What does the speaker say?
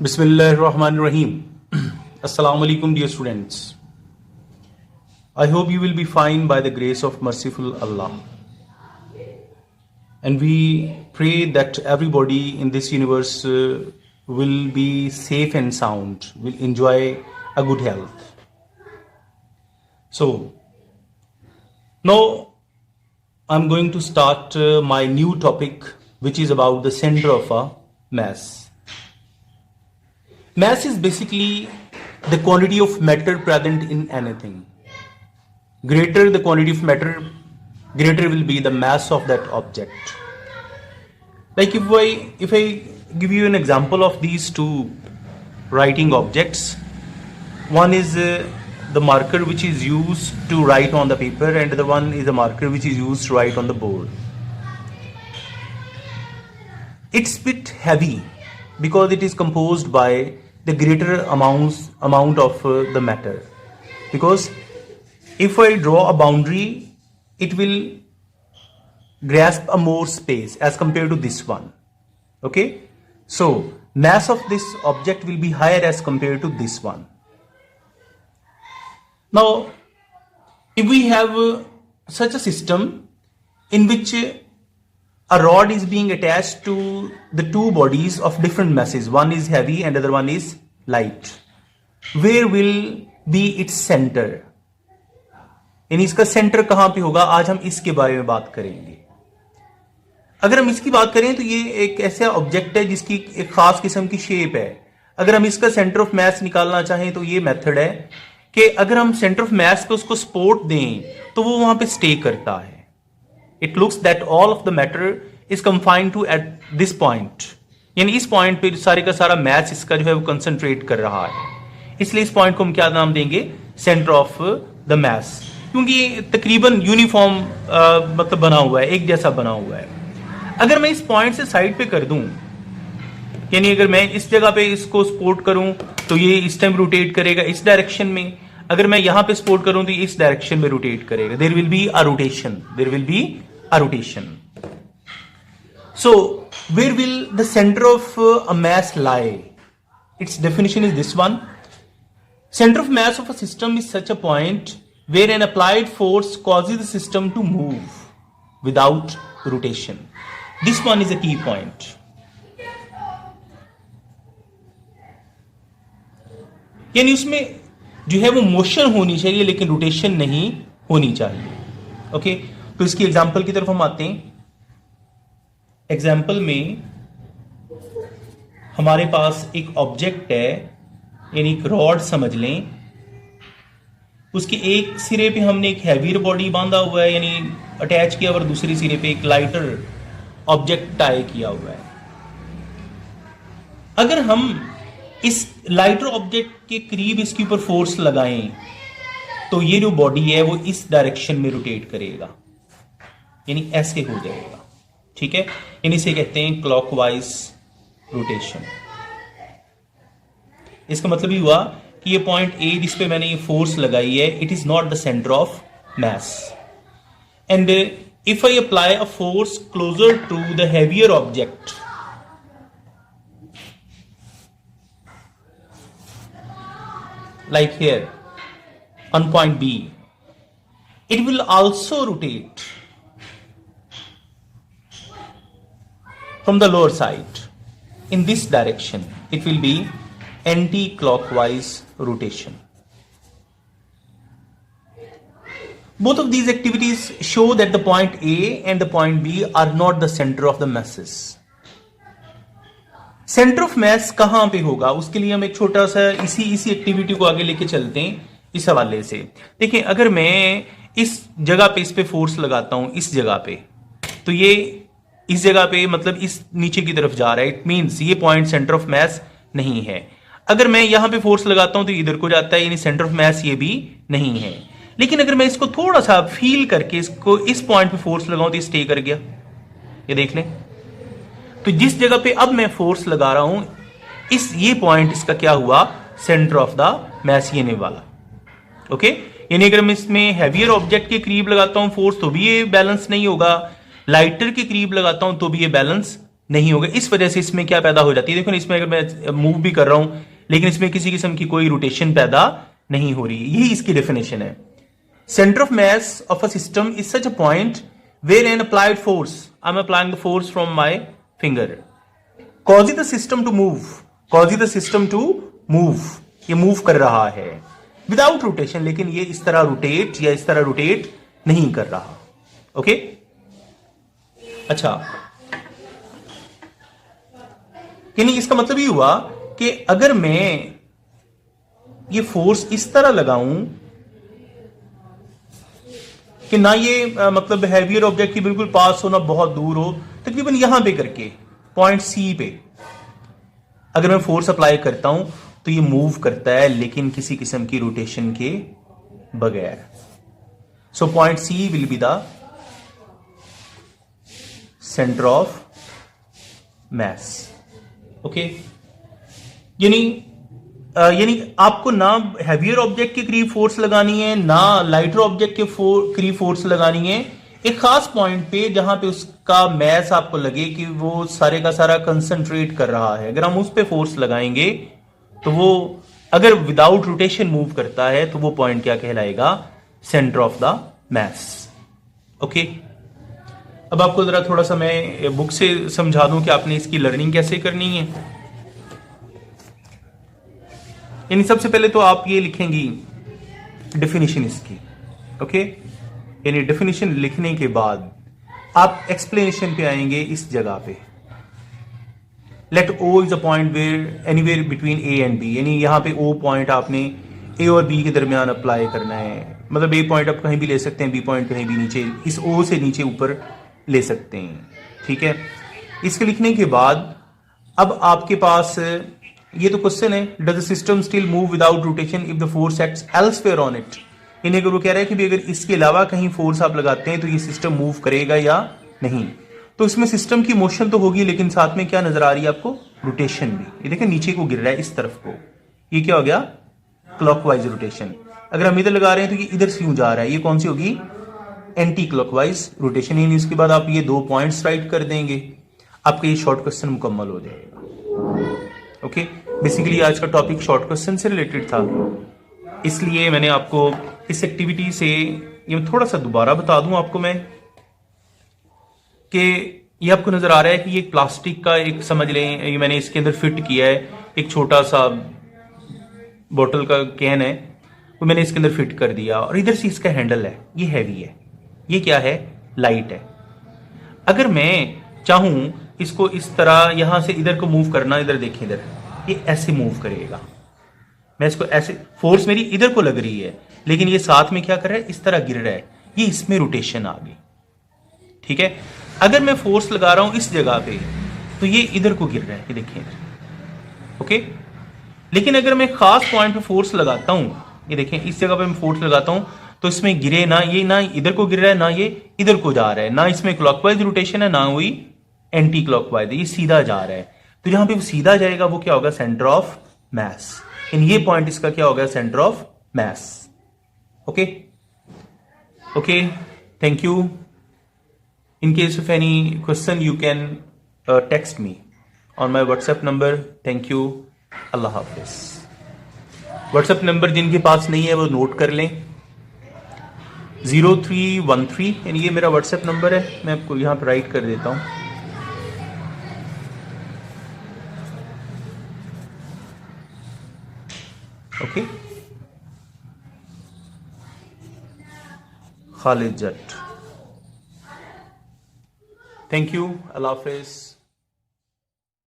Bismillahirrahmanirrahim. Assalamu alaikum, dear students. I hope you will be fine by the grace of merciful Allah. And we pray that everybody in this universe will be safe and sound, will enjoy a good health. So, now I'm going to start my new topic, which is about the center of a mass. Mass is basically the quantity of matter present in anything. Greater the quantity of matter, greater will be the mass of that object. Like if I give you an example of these two writing objects, one is the marker which is used to write on the paper, and the one is a marker which is used to write on the board. It's a bit heavy because it is composed by the greater amount of the matter. Because if I draw a boundary, it will grasp a more space as compared to this one. Okay, so mass of this object will be higher as compared to this one. Now, if we have such a system in which a rod is being attached to the two bodies of different masses, one is heavy and the other one is light, where will be its center? यानी इसका centre कहां पे होगा, आज हम इसके बारे में बात करेंगे. अगर हम इसकी बात करें तो ये एक ऐसा ऑब्जेक्ट है जिसकी एक खास किस्म की शेप है. अगर हम इसका सेंटर ऑफ मास निकालना चाहें तो ये मेथड है कि अगर हम सेंटर ऑफ मास पे उसको सपोर्ट दें तो वो वहां पे स्टे करता है. It looks that all of the matter is confined to at this point. यानी इस पॉइंट पे सारे का सारा मैथ इसका जो है वो कंसंट्रेट कर रहा है. इसलिए इस पॉइंट को हम क्या नाम देंगे, सेंटर ऑफ द मैथ, क्योंकि ये तकरीबन यूनिफॉर्म मतलब बना हुआ है, एक जैसा बना हुआ है. अगर मैं इस पॉइंट से साइड पे कर दूं, यानी अगर मैं इस जगह पे इसको सपोर्ट करूं तो ये इस टाइम रोटेट करेगा इस डायरेक्शन में. अगर मैं यहां पे सपोर्ट करूं तो ये इस डायरेक्शन में रोटेट करेगा. There will be a rotation, there will be a rotation. So where will the center of a mass lie? Its definition is this one. Center of mass of a system is such a point where an applied force causes the system to move without rotation. This one is a key point. यानी उसमें जो है वो motion होनी चाहिए लेकिन rotation नहीं होनी चाहिए. ओके, तो इसकी एग्जाम्पल की तरफ हम आते हैं. एग्जाम्पल में हमारे पास एक ऑब्जेक्ट है, यानी एक रॉड समझ लें. उसके एक सिरे पे हमने एक हैवी बॉडी बांधा हुआ है, यानी अटैच किया, और दूसरे सिरे पे एक लाइटर ऑब्जेक्ट टाई किया हुआ है. अगर हम इस लाइटर ऑब्जेक्ट के करीब इसके ऊपर फोर्स लगाएं तो ये जो बॉडी है वो इस डायरेक्शन में रोटेट करेगा, यानी ऐसे हो जाएगा. ठीक है, यानी इसे कहते हैं क्लॉकवाइज रोटेशन. इसका मतलब ये हुआ कि ये पॉइंट ए जिस पे मैंने ये फोर्स लगाई है, it is not the centre of mass. And if I apply a force closer to the heavier object, like here on point B, it will also rotate from the lower side in this direction. It will be anti-clockwise rotation. Both of these activities show that the point A and the point B are not the center of the masses. Centre of मास कहां पे होगा, उसके लिए हम एक छोटा सा इसी एक्टिविटी को आगे लेके चलते हैं. इस हवाले से देखिए, अगर मैं इस जगह पे इस पे फोर्स लगाता हूं, इस जगह पे, तो ये इस जगह पे मतलब इस नीचे की तरफ जा रहा है. इट मींस ये पॉइंट सेंटर ऑफ मास नहीं है. अगर मैं यहां पे फोर्स लगाता हूं तो इधर को जाता है, यानी सेंटर ऑफ मास ये भी नहीं है. लेकिन अगर मैं इसको थोड़ा सा फील करके इसको इस पॉइंट पे फोर्स लगाऊं तो ये स्टे कर गया. ये देख लें, तो जिस जगह पे अब मैं फोर्स लगा रहा हूं, ये पॉइंट इसका क्या हुआ, सेंटर ऑफ द मास, ये वाला. ओके, यानी अगर मैं इसमें हैवियर ऑब्जेक्ट के करीब लगाता हूं फोर्स तो भी ये बैलेंस नहीं होगा, लाइटर के करीब लगाता हूं तो भी ये बैलेंस नहीं होगा। इस वजह से इसमें क्या पैदा हो जाती है, देखो इसमें अगर मैं मूव भी कर रहा हूं लेकिन इसमें किसी किस्म की कोई रोटेशन पैदा नहीं हो रही। यही इसकी डेफिनेशन है। Centre of mass of a system is such a point where an applied force, I am applying the force from my finger, causing the system to move, causing the system to move, ये move कर रहा है without rotation, लेकिन ये इस तरह rotate या इस तरह रोटेट नहीं कर रहा। ओके अच्छा, यानी इसका मतलब ये हुआ कि अगर मैं ये फोर्स इस तरह लगाऊं कि ना ये मतलब हैवियर ऑब्जेक्ट की बिल्कुल पास हो ना बहुत दूर हो, तकरीबन यहां पे करके पॉइंट सी पे अगर मैं फोर्स अप्लाई करता हूं तो ये मूव करता है लेकिन किसी किस्म की रोटेशन के बगैर। So point C will be the centre of mass. Okay, यानी आपको ना हैवियर ऑब्जेक्ट के करीब फोर्स लगानी है ना लाइटर ऑब्जेक्ट के करीब फोर्स लगानी है। एक खास पॉइंट पे जहां पे उसका मैस आपको लगे कि वो सारे का सारा कंसंट्रेट कर रहा है, अगर हम उस पे फोर्स लगाएंगे तो वो अगर विदाउट रोटेशन मूव करता है तो वो पॉइंट क्या कहलाएगा, centre of the mass. Okay, अब आपको जरा थोड़ा सा मैं बुक से समझा दूं कि आपने इसकी लर्निंग कैसे करनी है। यानी सबसे पहले तो आप ये लिखेंगी डेफिनेशन इसकी। ओके, यानी डेफिनेशन लिखने के बाद आप एक्सप्लेनेशन पे आएंगे इस जगह पे, let O is a point where anywhere between A and B, यानी यहां पे ओ पॉइंट आपने ए और बी के दरमियान अप्लाई करना है। मतलब ए पॉइंट आप कहीं भी ले सकते हैं, बी पॉइंट कहीं भी नीचे, इस ओ से नीचे ऊपर ले सकते हैं। ठीक है, इसके लिखने के बाद अब आपके पास ये तो क्वेश्चन है, does the system still move without rotation if the force acts elsewhere on it. यानी अगर वो कह रहा है कि भी अगर इसके अलावा कहीं फोर्स आप लगाते हैं तो ये सिस्टम मूव करेगा या नहीं। तो इसमें सिस्टम की मोशन तो होगी लेकिन साथ में क्या नजर आ रही है आपको, रोटेशन भी। ये देखिए नीचे को गिर रहा है इस तरफ को, ये क्या हो गया, क्लॉकवाइज रोटेशन। अगर हम इधर लगा रहे हैं तो ये इधर से यूं जा रहा है, ये कौन सी होगी, एंटी क्लॉकवाइज रोटेशन। यानी उसके बाद आप ये 2 पॉइंट्स राइट कर देंगे, आपका ये शॉर्ट क्वेश्चन मुकम्मल हो जाएगा। ओके, बेसिकली आज का टॉपिक शॉर्ट क्वेश्चन से रिलेटेड था, इसलिए मैंने आपको इस एक्टिविटी से ये थोड़ा सा दोबारा बता दूं आपको मैं कि ये आपको नजर आ रहा है कि ये प्लास्टिक का एक समझ लें, ये मैंने इसके अंदर फिट किया है, एक छोटा सा बोतल का कैन है वो मैंने इसके अंदर फिट कर दिया, और इधर से इसका हैंडल है, ये हैवी है, ये क्या है, लाइट है। अगर मैं चाहूं इसको इस तरह यहां से इधर को मूव करना, इधर देखें, इधर ये ऐसे मूव करेगा, मैं इसको ऐसे, फोर्स मेरी इधर को लग रही है लेकिन ये साथ में क्या कर रहा है, इस तरह गिर रहा है, ये इसमें रोटेशन आ गई। ठीक है, अगर मैं फोर्स लगा रहा हूं इस जगह पे तो ये इधर को गिर रहा है, ये देखिए इधर। ओके, लेकिन अगर मैं खास पॉइंट पे फोर्स लगाता हूं, ये देखें इस जगह पे मैं फोर्स लगाता हूं तो इसमें गिरे ना, ये ना इधर को गिर रहा है ना ये इधर को जा रहा है, ना इसमें क्लॉकवाइज रोटेशन है ना हुई एंटी क्लॉकवाइज, ये सीधा जा रहा है। तो जहां पे वो सीधा जाएगा वो क्या होगा, सेंटर ऑफ मास। इन ये पॉइंट इसका क्या होगा, centre of mass. Okay okay, thank you. In case of any question, you can text me on my WhatsApp number. Thank you. Allah Hafiz. WhatsApp number जिनके पास नहीं है वो नोट कर लें, 0313, यानी ये मेरा WhatsApp नंबर है, मैं आपको यहाँ पर राइट कर देता हूँ। Okay, Khalid Jat. Thank you, अल्लाह हाफिज।